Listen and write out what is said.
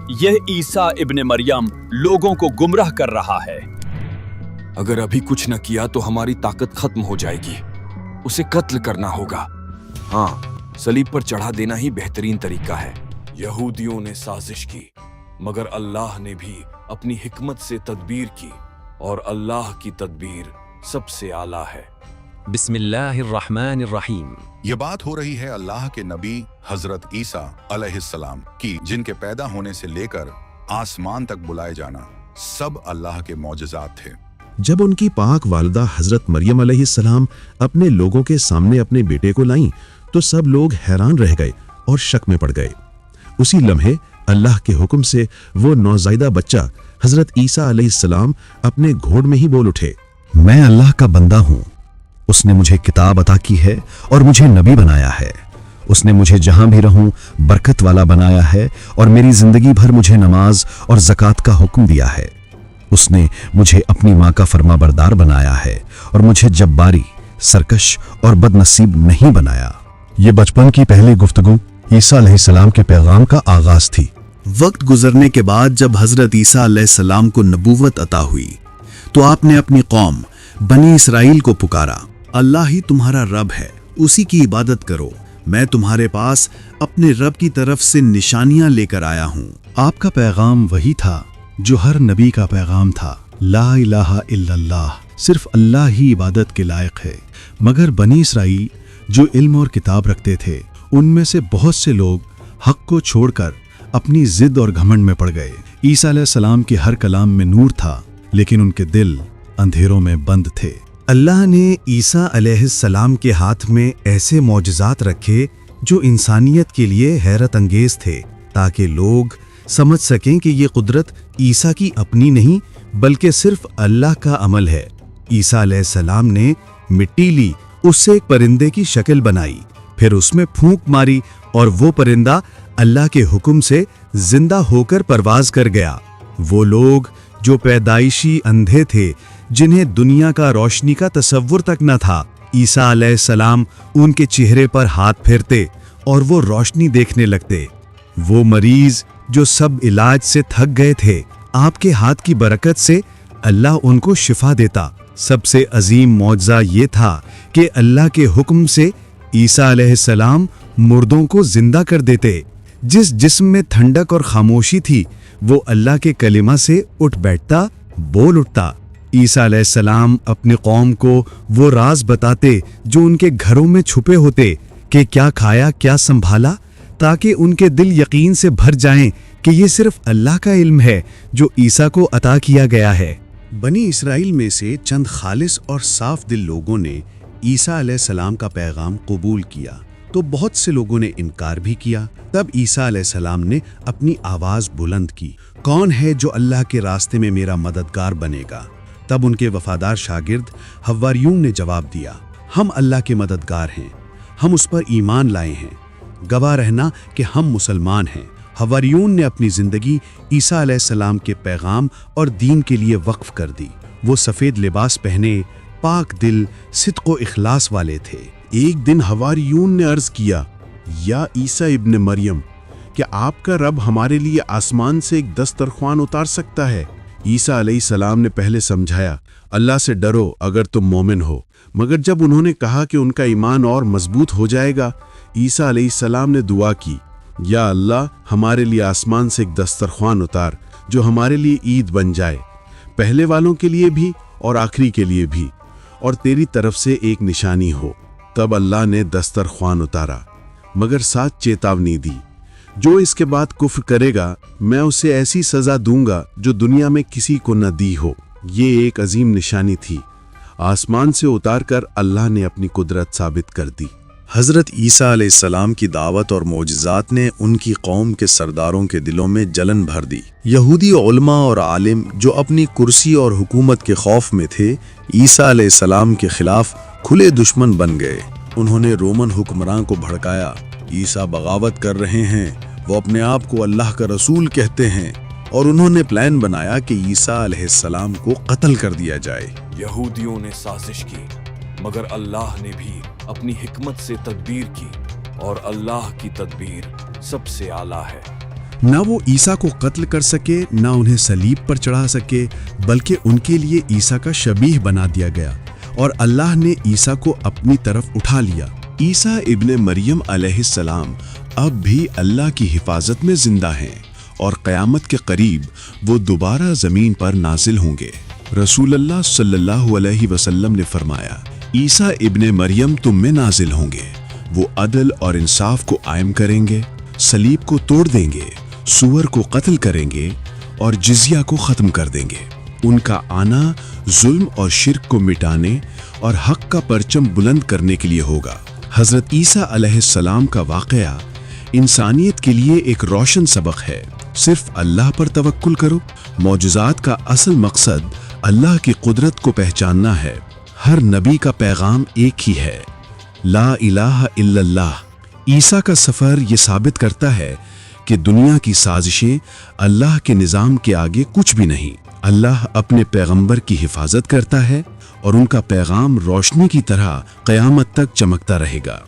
یہ عیسیٰ ابن مریم لوگوں کو گمراہ کر رہا ہے۔ اگر ابھی کچھ نہ کیا تو ہماری طاقت ختم ہو جائے گی، اسے قتل کرنا ہوگا۔ ہاں، صلیب پر چڑھا دینا ہی بہترین طریقہ ہے۔ یہودیوں نے سازش کی، مگر اللہ نے بھی اپنی حکمت سے تدبیر کی، اور اللہ کی تدبیر سب سے اعلیٰ ہے۔ بسم اللہ الرحمن الرحیم۔ یہ بات ہو رہی ہے اللہ کے نبی حضرت عیسیٰ علیہ السلام کی، جن کے پیدا ہونے سے لے کر آسمان تک بلائے جانا سب اللہ کے معجزات تھے۔ جب ان کی پاک والدہ حضرت مریم علیہ السلام اپنے لوگوں کے سامنے اپنے بیٹے کو لائیں تو سب لوگ حیران رہ گئے اور شک میں پڑ گئے۔ اسی لمحے اللہ کے حکم سے وہ نوزائیدہ بچہ حضرت عیسیٰ علیہ السلام اپنے گھوڑ میں ہی بول اٹھے، میں اللہ کا بندہ ہوں۔ اس نے مجھے کتاب عطا کی ہے اور مجھے نبی بنایا ہے۔ اس نے مجھے جہاں بھی رہوں برکت والا بنایا ہے اور میری زندگی بھر مجھے نماز اور زکوٰۃ کا حکم دیا ہے۔ اس نے مجھے اپنی ماں کا فرما بردار بنایا ہے اور مجھے جباری، سرکش اور بد نصیب نہیں بنایا۔ یہ بچپن کی پہلی گفتگو عیسیٰ علیہ السلام کے پیغام کا آغاز تھی۔ وقت گزرنے کے بعد جب حضرت عیسیٰ علیہ السلام کو نبوت عطا ہوئی تو آپ نے اپنی قوم بنی اسرائیل کو پکارا، اللہ ہی تمہارا رب ہے، اسی کی عبادت کرو۔ میں تمہارے پاس اپنے رب کی طرف سے نشانیاں لے کر آیا ہوں۔ آپ کا پیغام وہی تھا جو ہر نبی کا پیغام تھا، لا الہ الا اللہ، صرف اللہ ہی عبادت کے لائق ہے۔ مگر بنی اسرائیل جو علم اور کتاب رکھتے تھے، ان میں سے بہت سے لوگ حق کو چھوڑ کر اپنی ضد اور گھمنڈ میں پڑ گئے۔ عیسیٰ علیہ السلام کے ہر کلام میں نور تھا، لیکن ان کے دل اندھیروں میں بند تھے۔ اللہ نے عیسیٰ علیہ السلام کے ہاتھ میں ایسے معجزات رکھے جو انسانیت کے لیے حیرت انگیز تھے، تاکہ لوگ سمجھ سکیں کہ یہ قدرت عیسیٰ کی اپنی نہیں بلکہ صرف اللہ کا عمل ہے۔ عیسیٰ علیہ السلام نے مٹی لی، اس سے ایک پرندے کی شکل بنائی، پھر اس میں پھونک ماری اور وہ پرندہ اللہ کے حکم سے زندہ ہو کر پرواز کر گیا۔ وہ لوگ جو پیدائشی اندھے تھے، جنہیں دنیا کا روشنی کا تصور تک نہ تھا، عیسیٰ علیہ السلام ان کے چہرے پر ہاتھ پھیرتے اور وہ روشنی دیکھنے لگتے۔ وہ مریض جو سب علاج سے تھک گئے تھے، آپ کے ہاتھ کی برکت سے اللہ ان کو شفا دیتا۔ سب سے عظیم معجزہ یہ تھا کہ اللہ کے حکم سے عیسیٰ علیہ السلام مردوں کو زندہ کر دیتے۔ جس جسم میں ٹھنڈک اور خاموشی تھی، وہ اللہ کے کلمہ سے اٹھ بیٹھتا، بول اٹھتا۔ عیسیٰ علیہ السلام اپنی قوم کو وہ راز بتاتے جو ان کے گھروں میں چھپے ہوتے، کہ کیا کھایا کیا سنبھالا، تاکہ ان کے دل یقین سے بھر جائیں کہ یہ صرف اللہ کا علم ہے جو عیسیٰ کو عطا کیا گیا ہے۔ بنی اسرائیل میں سے چند خالص اور صاف دل لوگوں نے عیسیٰ علیہ السلام کا پیغام قبول کیا تو بہت سے لوگوں نے انکار بھی کیا۔ تب عیسیٰ علیہ السلام نے اپنی آواز بلند کی، کون ہے جو اللہ کے راستے میں میرا مددگار بنے گا؟ تب ان کے وفادار شاگرد حواریون نے جواب دیا، ہم اللہ کے مددگار ہیں، ہم اس پر ایمان لائے ہیں، گواہ رہنا کہ ہم مسلمان ہیں۔ حواریون نے اپنی زندگی عیسیٰ علیہ السلام کے پیغام اور دین کے لیے وقف کر دی۔ وہ سفید لباس پہنے، پاک دل، صدق و اخلاص والے تھے۔ ایک دن حواریون نے عرض کیا، یا عیسیٰ ابن مریم، کیا آپ کا رب ہمارے لیے آسمان سے ایک دسترخوان اتار سکتا ہے؟ عیسیٰ علیہ السلام نے پہلے سمجھایا، اللہ سے ڈرو اگر تم مومن ہو، مگر جب انہوں نے کہا کہ ان کا ایمان اور مضبوط ہو جائے گا، عیسیٰ علیہ السلام نے دعا کی، یا اللہ ہمارے لیے آسمان سے ایک دسترخوان اتار جو ہمارے لیے عید بن جائے، پہلے والوں کے لیے بھی اور آخری کے لیے بھی، اور تیری طرف سے ایک نشانی ہو۔ تب اللہ نے دسترخوان اتارا، مگر ساتھ چیتاونی دی، جو اس کے بعد کفر کرے گا میں اسے ایسی سزا دوں گا جو دنیا میں کسی کو نہ دی ہو۔ یہ ایک عظیم نشانی تھی، آسمان سے اتار کر اللہ نے اپنی قدرت ثابت کر دی۔ حضرت عیسیٰ علیہ السلام کی دعوت اور معجزات نے ان کی قوم کے سرداروں کے دلوں میں جلن بھر دی۔ یہودی علماء اور عالم جو اپنی کرسی اور حکومت کے خوف میں تھے، عیسیٰ علیہ السلام کے خلاف کھلے دشمن بن گئے۔ انہوں نے رومن حکمراں کو بھڑکایا، عیسیٰ بغاوت کر رہے ہیں، وہ اپنے آپ کو اللہ کا رسول کہتے ہیں، اور انہوں نے پلان بنایا کہ عیسیٰ علیہ السلام کو قتل کر دیا جائے۔ یہودیوں نے سازش کی، مگر اللہ نے بھی اپنی حکمت سے تدبیر کی، اور اللہ کی تدبیر سب سے اعلیٰ ہے۔ نہ وہ عیسیٰ کو قتل کر سکے نہ انہیں صلیب پر چڑھا سکے، بلکہ ان کے لیے عیسیٰ کا شبیہ بنا دیا گیا اور اللہ نے عیسیٰ کو اپنی طرف اٹھا لیا۔ عیسیٰ ابن مریم علیہ السلام اب بھی اللہ کی حفاظت میں زندہ ہیں اور قیامت کے قریب وہ دوبارہ زمین پر نازل ہوں گے۔ رسول اللہ صلی اللہ علیہ وسلم نے فرمایا، عیسیٰ ابن مریم تم میں نازل ہوں گے، وہ عدل اور انصاف کو قائم کریں گے، صلیب کو توڑ دیں گے، سور کو قتل کریں گے اور جزیہ کو ختم کر دیں گے۔ ان کا آنا ظلم اور شرک کو مٹانے اور حق کا پرچم بلند کرنے کے لیے ہوگا۔ حضرت عیسیٰ علیہ السلام کا واقعہ انسانیت کے لیے ایک روشن سبق ہے۔ صرف اللہ پر توکل کرو۔ معجزات کا اصل مقصد اللہ کی قدرت کو پہچاننا ہے۔ ہر نبی کا پیغام ایک ہی ہے، لا الہ الا اللہ۔ عیسیٰ کا سفر یہ ثابت کرتا ہے کہ دنیا کی سازشیں اللہ کے نظام کے آگے کچھ بھی نہیں۔ اللہ اپنے پیغمبر کی حفاظت کرتا ہے اور ان کا پیغام روشنی کی طرح قیامت تک چمکتا رہے گا۔